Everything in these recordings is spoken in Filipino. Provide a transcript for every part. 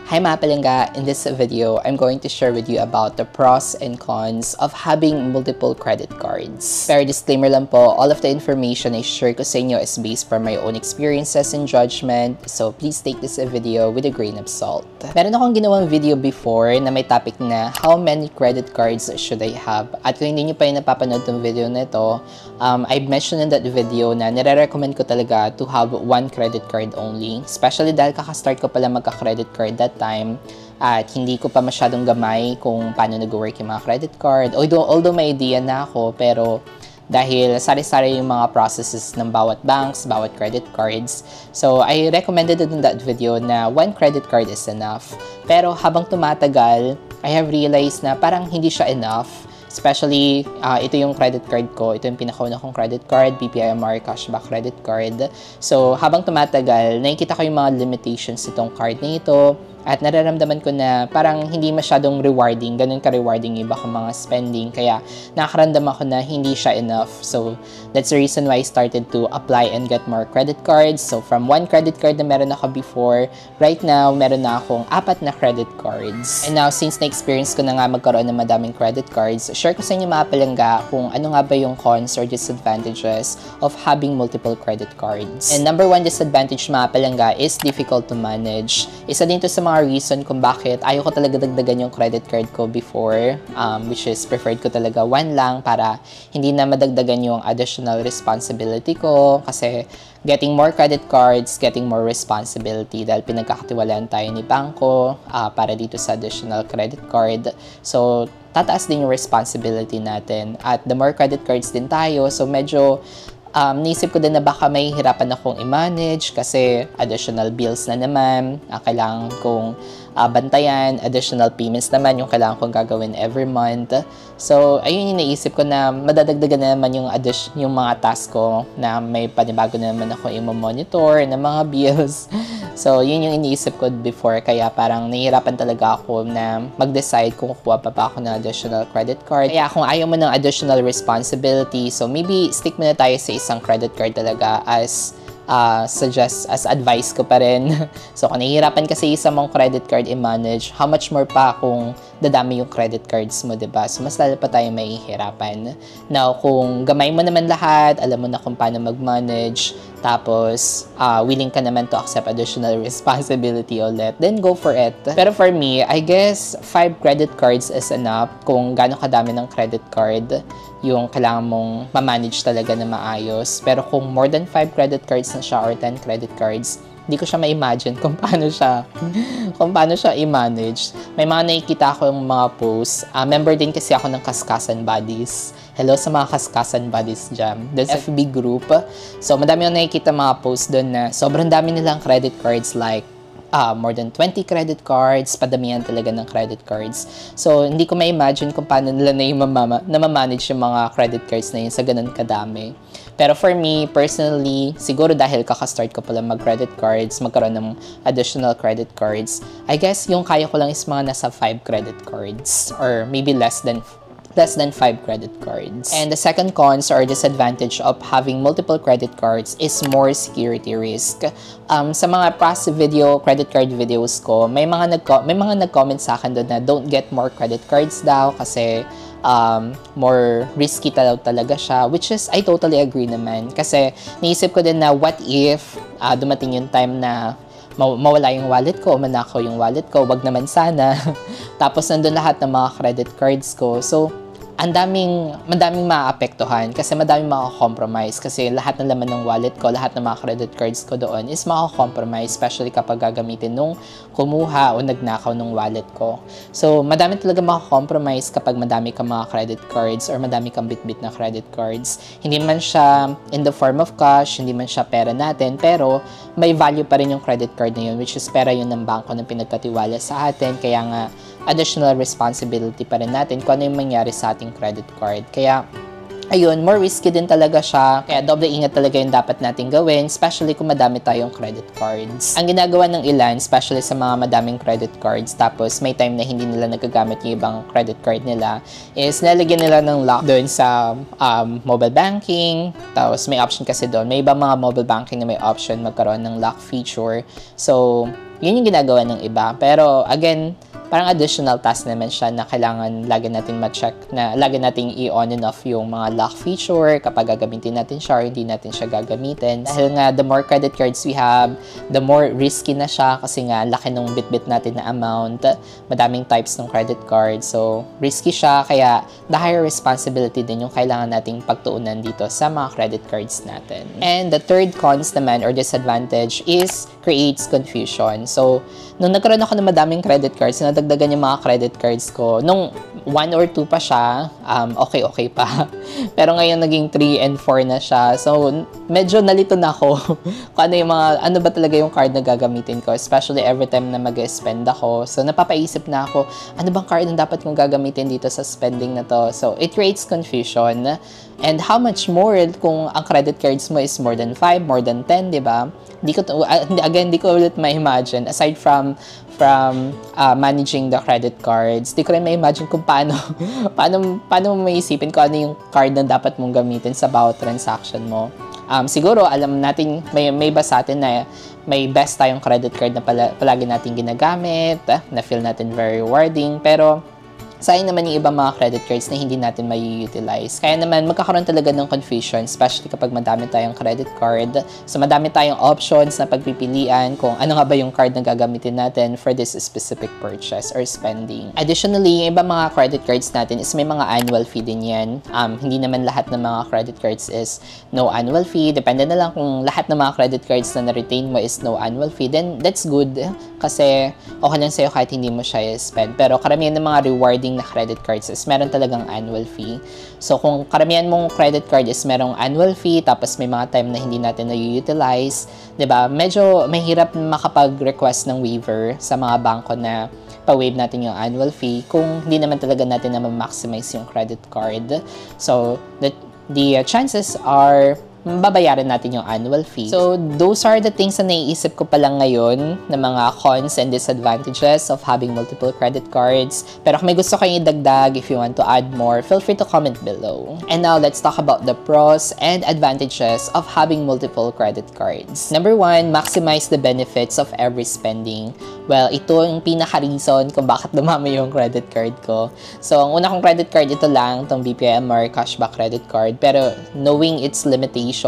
Hi mga palangga! In this video, I'm going to share with you about the pros and cons of having multiple credit cards. Pero disclaimer lang po, all of the information I share ko sa inyo is based from my own experiences and judgment, so please take this video with a grain of salt. Meron akong ginawang video before na may topic na how many credit cards should I have? At kung hindi nyo pa yung napapanood ng video na ito, I've mentioned in that video na nire-recommend ko talaga to have one credit card only. Especially dahil kakastart ko pala magka-credit card that time at hindi ko pa masyadong gamay kung paano nag-work yung mga credit card. Although may idea na ako, pero dahil sari-sari yung mga processes ng bawat banks, bawat credit cards. So, I recommended in that video na one credit card is enough. Pero habang tumatagal, I have realized na parang hindi siya enough. Especially, ito yung credit card ko. Ito yung pinakauna kong credit card, BPI-MR Cashback Credit Card. So, habang tumatagal, nakikita ko yung mga limitations nitong card na ito. At nararamdaman ko na parang hindi masyadong rewarding, ganun ka-rewarding yung iba kong mga spending. Kaya nakakaramdam ako na hindi siya enough. So, that's the reason why I started to apply and get more credit cards. So, from one credit card na meron ako before, right now, meron na akong 4 na credit cards. And now, since na-experience ko na nga magkaroon ng madaming credit cards, share ko sa inyo mga palangga kung ano nga ba yung cons or disadvantages of having multiple credit cards. And number 1 disadvantage mga palangga is difficult to manage. Isa din to sa mga reason kung bakit ayaw ko talaga dagdagan yung credit card ko before, which is preferred ko talaga 1 lang para hindi na madagdagan yung additional responsibility ko kasi getting more credit cards, getting more responsibility dahil pinagkakatiwalaan tayo ni bangko para dito sa additional credit card. So, tataas din yung responsibility natin at the more credit cards din tayo, so medyo naisip ko din na baka may hirapan akong i-manage kasi additional bills na naman, kailangan kong bantayan, additional payments naman yung kailangan kong gagawin every month. So, ayun yung naisip ko na madadagdagan na naman yung mga task ko na may panibago na naman ako i-monitor ng mga bills. So, yun yung iniisip ko before kaya parang nahihirapan talaga ako na mag-decide kung kukuha pa ba ako ng additional credit card. Kaya kung ayaw mo ng additional responsibility, so maybe stick muna tayo sa isang credit card talaga as advice ko pa rin. So, kung nahihirapan kasi isa mong credit card i-manage, how much more pa kung dadami yung credit cards mo, diba? So, mas lalo pa tayo mahihirapan. Now, kung gamay mo naman lahat, alam mo na kung paano mag-manage, tapos willing ka naman to accept additional responsibility ulit, then go for it. Pero for me, I guess 5 credit cards is enough kung gaano kadami ng credit card yung kailangan mong ma-manage talaga na maayos. Pero kung more than 5 credit cards na siya or 10 credit cards, hindi ko siya ma-imagine kung paano siya i-manage. May mga nakikita ako yung mga posts. Member din kasi ako ng Kaskasan Buddies. Hello sa mga Kaskasan Buddies dyan. There's a FB group. So, madami yung nakikita mga posts doon na sobrang dami nilang credit cards like more than 20 credit cards, padamihan talaga ng credit cards. So, hindi ko ma-imagine kung paano nila na-manage yung mga credit cards na yun sa ganun kadami. Pero for me, personally, siguro dahil kakastart ko pala mag-credit cards, magkaroon ng additional credit cards, I guess yung kaya ko lang is mga nasa 5 credit cards or maybe less than 5 credit cards. And the second cons or disadvantage of having multiple credit cards is more security risk. Sa mga past credit card videos ko, may mga nag-comment sa akin doon na don't get more credit cards daw kasi more risky talaga siya, which is I totally agree naman kasi naisip ko din na what if dumating yung time na mawala yung wallet ko, manakaw yung wallet ko, wag naman sana. Tapos nandun lahat ng mga credit cards ko. So, madaming maapektuhan kasi madaming makakompromise kasi lahat ng laman ng wallet ko, lahat ng mga credit cards ko doon is makakompromise, especially kapag gagamitin nung kumuha o nagnakaw ng wallet ko. So, madami talaga makakompromise kapag madami kang mga credit cards or madami kang bitbit na credit cards. Hindi man siya in the form of cash, hindi man siya pera natin, pero may value pa rin yung credit card na yun, which is pera yun ng bangko na pinagkatiwala sa atin. Kaya nga, additional responsibility pa rin natin kung ano yung mangyari sa ating credit card. Kaya, ayun, more risky din talaga siya. Kaya doble ingat talaga yung dapat natin gawin, especially kung madami tayong credit cards. Ang ginagawa ng ilan, especially sa mga madaming credit cards, tapos may time na hindi nila nagagamit yung ibang credit card nila, is nalagyan nila ng lock doon sa mobile banking. Tapos may option kasi doon. May ibang mga mobile banking na may option magkaroon ng lock feature. So, Yun yung ginagawa ng iba. Pero again, parang additional task naman siya na kailangan lagi natin ma-check, na lagi natin i-on and off yung mga lock feature kapag gagamitin natin siya or hindi natin siya gagamitin. Dahil nga, the more credit cards we have, the more risky na siya kasi nga, laki nung bit-bit natin na amount, madaming types ng credit card. So, risky siya, kaya the higher responsibility din yung kailangan nating pagtuunan dito sa mga credit cards natin. And the third cons naman or disadvantage is creates confusion. So, nung nagkaroon ako ng madaming credit cards, nadagdagan yung mga credit cards ko. Nung 1 or 2 pa siya, okay pa. Pero ngayon naging 3 and 4 na siya. So, medyo nalito na ako kung ano ba talaga yung card na gagamitin ko. Especially every time na mag-spend ako. So, napapaisip na ako, ano bang card na dapat kong gagamitin dito sa spending na to? So, it creates confusion. And how much more kung ang credit cards mo is more than 5, more than 10, di ba? Di ko ulit ma-imagine. Aside from managing the credit cards, di ko rin ma-imagine kung paano mo maisipin kung ano yung card na dapat mong gamitin sa bawat transaction mo. Siguro, alam natin, may iba sa atin na may best tayong credit card na palagi natin ginagamit, na feel natin very rewarding, pero sayang naman yung ibang mga credit cards na hindi natin mai-utilize. Kaya naman, magkakaroon talaga ng confusion, especially kapag madami tayong credit card. So, madami tayong options na pagpipilian kung ano nga ba yung card na gagamitin natin for this specific purchase or spending. Additionally, yung ibang mga credit cards natin is may mga annual fee din yan. Hindi naman lahat ng mga credit cards is no annual fee. Depende na lang kung lahat ng mga credit cards na na-retain mo is no annual fee, then that's good. Kasi okay lang sa'yo kahit hindi mo siya spend. Pero karamihan ng mga rewarding na credit cards is meron talagang annual fee. So, kung karamihan mong credit card is merong annual fee, tapos may mga time na hindi natin na-utilize, diba? Medyo mahirap makapag-request ng waiver sa mga bangko na pa-waive natin yung annual fee kung hindi naman talaga natin na ma-maximize yung credit card. So, the chances are babayaran natin yung annual fee. So, those are the things na naiisip ko pa lang ngayon na mga cons and disadvantages of having multiple credit cards. Pero kung may gusto kayong idagdag, if you want to add more, feel free to comment below. And now, let's talk about the pros and advantages of having multiple credit cards. Number 1, maximize the benefits of every spending. Well, ito yung pinaka-reason kung bakit dumami yung credit card ko. So, ang una kong credit card, ito lang, itong BPMR Cashback Credit Card. Pero, knowing its limitations,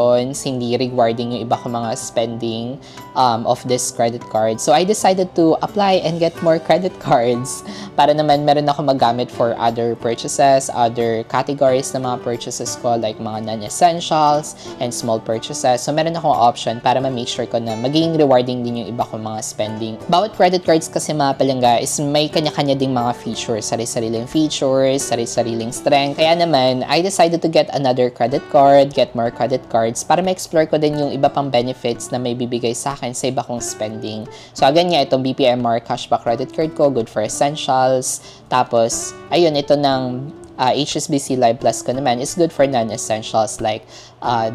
hindi rewarding yung iba ko mga spending of this credit card. So, I decided to apply and get more credit cards para naman meron ako magamit for other purchases, other categories na mga purchases ko, like mga non-essentials and small purchases. So, meron akong option para ma-make sure ko na magiging rewarding din yung iba ko mga spending. Bawat credit cards kasi mga palangga is may kanya-kanya ding mga features, sari-sariling features, sari-sariling strength. Kaya naman, I decided to get another credit card, get more credit cards para ma-explore ko din yung iba pang benefits na may bibigay sa akin sa iba kong spending. So, again nga, itong BPMR Cashback Credit Card ko, good for essentials. Tapos, ayun, ito ng HSBC Live Plus ko naman is good for non-essentials like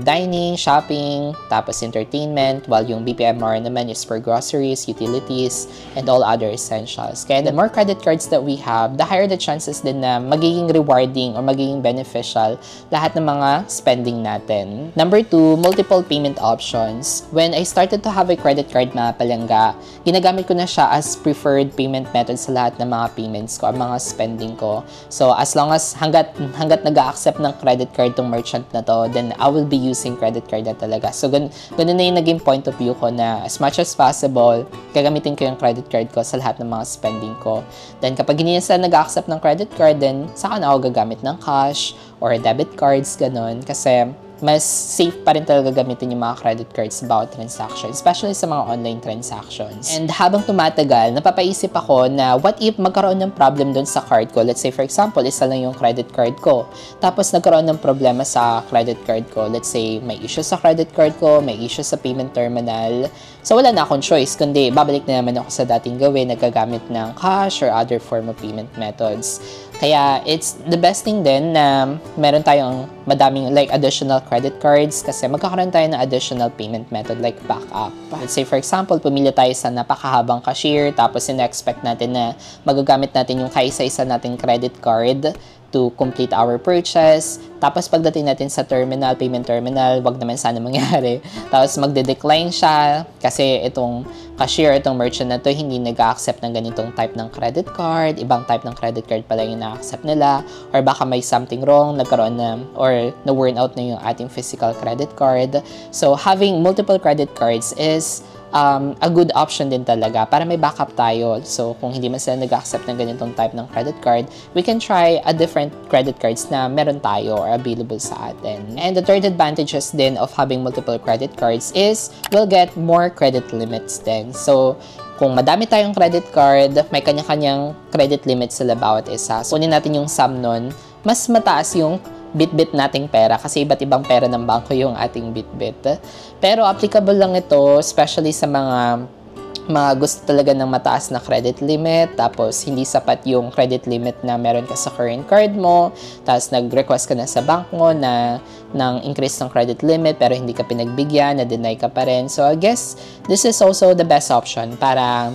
dining, shopping, tapos entertainment, while yung BPMR naman is for groceries, utilities, and all other essentials. Kaya the more credit cards that we have, the higher the chances din na magiging rewarding or magiging beneficial lahat ng mga spending natin. Number 2, multiple payment options. When I started to have a credit card mga palangga, ginagamit ko na siya as preferred payment method sa lahat ng mga payments ko, ang mga spending ko. So, as long as hanggat nag-a-accept ng credit card tong merchant na to, then I will be using credit card na talaga. So, ganun na yung naging point of view ko na as much as possible, gagamitin ko yung credit card ko sa lahat ng mga spending ko. Then, kapag hindi na sila nag-a-accept ng credit card, then saka na ako gagamit ng cash or debit cards, ganun. Kasi mas safe pa rin talaga gamitin yung mga credit cards sa bawat transaction, especially sa mga online transactions. And habang tumatagal, napapaisip ako na what if magkaroon ng problem dun sa card ko? Let's say, for example, isa lang yung credit card ko. Tapos nagkaroon ng problema sa credit card ko. Let's say, may issue sa credit card ko, may issue sa payment terminal. So, wala na akong choice, kundi babalik na naman ako sa dating gawin, nagagamit ng cash or other form of payment methods. Kaya, it's the best thing din na meron tayong madaming like additional credit cards kasi magkakaroon tayo ng additional payment method like backup. Let's say, for example, pumili tayo sa napakahabang cashier tapos in-expect natin na magagamit natin yung kaisa-isa nating credit card to complete our purchase. Tapos pagdating natin sa terminal, payment terminal, wag naman sana mangyari. Tapos magde-decline siya kasi itong cashier, itong merchant na to, hindi nag-accept ng ganitong type ng credit card. Ibang type ng credit card pala yung na-accept nila. Or baka may something wrong, nagkaroon na, or na-worn out na yung ating physical credit card. So, having multiple credit cards is a good option din talaga para may backup tayo. So, kung hindi man sila nag-accept ng ganitong type ng credit card, we can try a different credit cards na meron tayo or available sa atin. And the third advantages din of having multiple credit cards is we'll get more credit limits din. So, kung madami tayong credit card, may kanya-kanyang credit limit sila bawat isa. So, kunin natin yung sum nun, mas mataas yung bit-bit nating pera kasi iba't ibang pera ng bangko yung ating bit-bit. Pero applicable lang ito, especially sa mga gusto talaga ng mataas na credit limit, tapos hindi sapat yung credit limit na meron ka sa current card mo, tapos nag-request ka na sa bank mo na ng increase ng credit limit pero hindi ka pinagbigyan, na-deny ka pa rin. So I guess this is also the best option para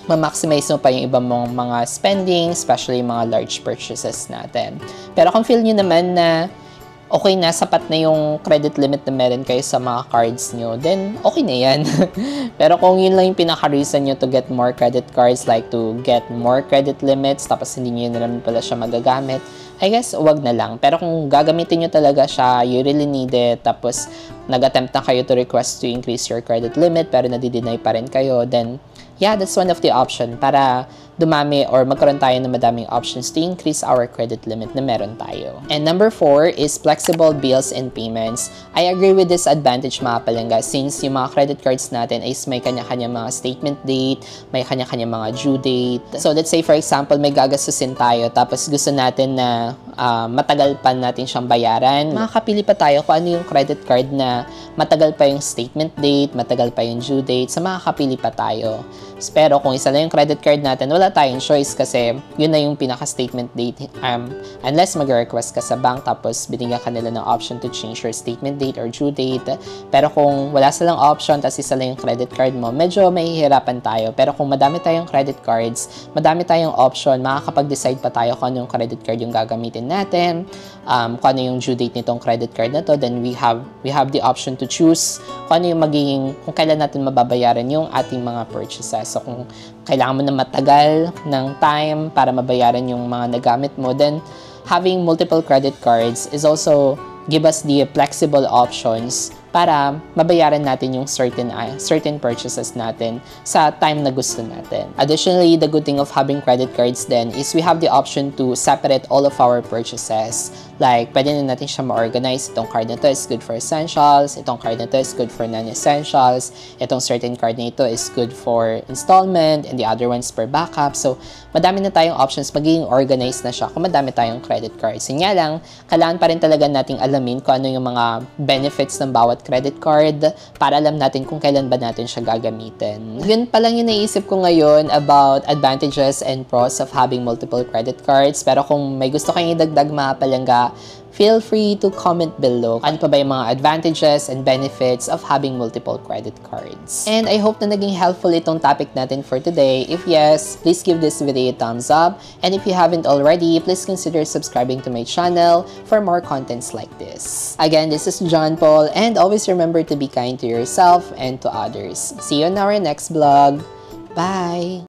ma-maximize mo pa yung iba mong mga spending, especially yung mga large purchases natin. Pero kung feel nyo naman na okay na, sapat na yung credit limit na meron kayo sa mga cards nyo, then okay na yan. Pero kung yun lang yung pinaka-reason nyo to get more credit cards, like to get more credit limits, tapos hindi nyo na naman pala siya magagamit, I guess, wag na lang. Pero kung gagamitin nyo talaga siya, you really need it, tapos nag-attempt na kayo to request to increase your credit limit, pero nadi-deny pa rin kayo, then yeah, that's one of the option para dumami or magkaroon tayo ng madaming options to increase our credit limit na meron tayo. And number 4 is flexible bills and payments. I agree with this advantage mga palangga since yung mga credit cards natin is may kanya-kanya mga statement date, may kanya-kanya mga due date. So let's say for example, may gagastusin tayo tapos gusto natin na matagal pa natin siyang bayaran. Makakapili pa tayo kung ano yung credit card na matagal pa yung statement date, matagal pa yung due date, so makakapili pa tayo. Pero kung isa lang yung credit card natin, wala tayong choice kasi yun na yung pinaka-statement date. Unless mag-request ka sa bank tapos binigyan ka nila ng option to change your statement date or due date. Pero kung wala silang option tapos isa lang yung credit card mo, medyo mahihirapan tayo. Pero kung madami tayong credit cards, madami tayong option, makakapag-decide pa tayo kung ano yung credit card yung gagamitin natin, kung ano yung due date nitong credit card na to, then we have the option to choose kung ano yung kung kailan natin mababayaran yung ating mga purchases. So, kung kailangan mo na matagal ng time para mabayaran yung mga nagamit mo, then having multiple credit cards is also give us the flexible options para mabayaran natin yung certain purchases natin sa time na gusto natin. Additionally, the good thing of having credit cards then is we have the option to separate all of our purchases. Like, pwede na natin siya ma-organize. Itong card na to is good for essentials. Itong card na to is good for non-essentials. Itong certain card na ito is good for installment and the other ones for backup. So, madami na tayong options. Magiging organized na siya kung madami tayong credit cards. Yun nga lang, kailangan pa rin talaga nating alamin kung ano yung mga benefits ng bawat credit card para alam natin kung kailan ba natin siya gagamitin. Yun pa lang yung naisip ko ngayon about advantages and pros of having multiple credit cards. Pero kung may gusto kayong idagdag mga palangga, feel free to comment below ano pa ba yung mga advantages and benefits of having multiple credit cards. And I hope na naging helpful itong topic natin for today. If yes, please give this video a thumbs up. And if you haven't already, please consider subscribing to my channel for more contents like this. Again, this is John Paul, and always remember to be kind to yourself and to others. See you in our next vlog. Bye!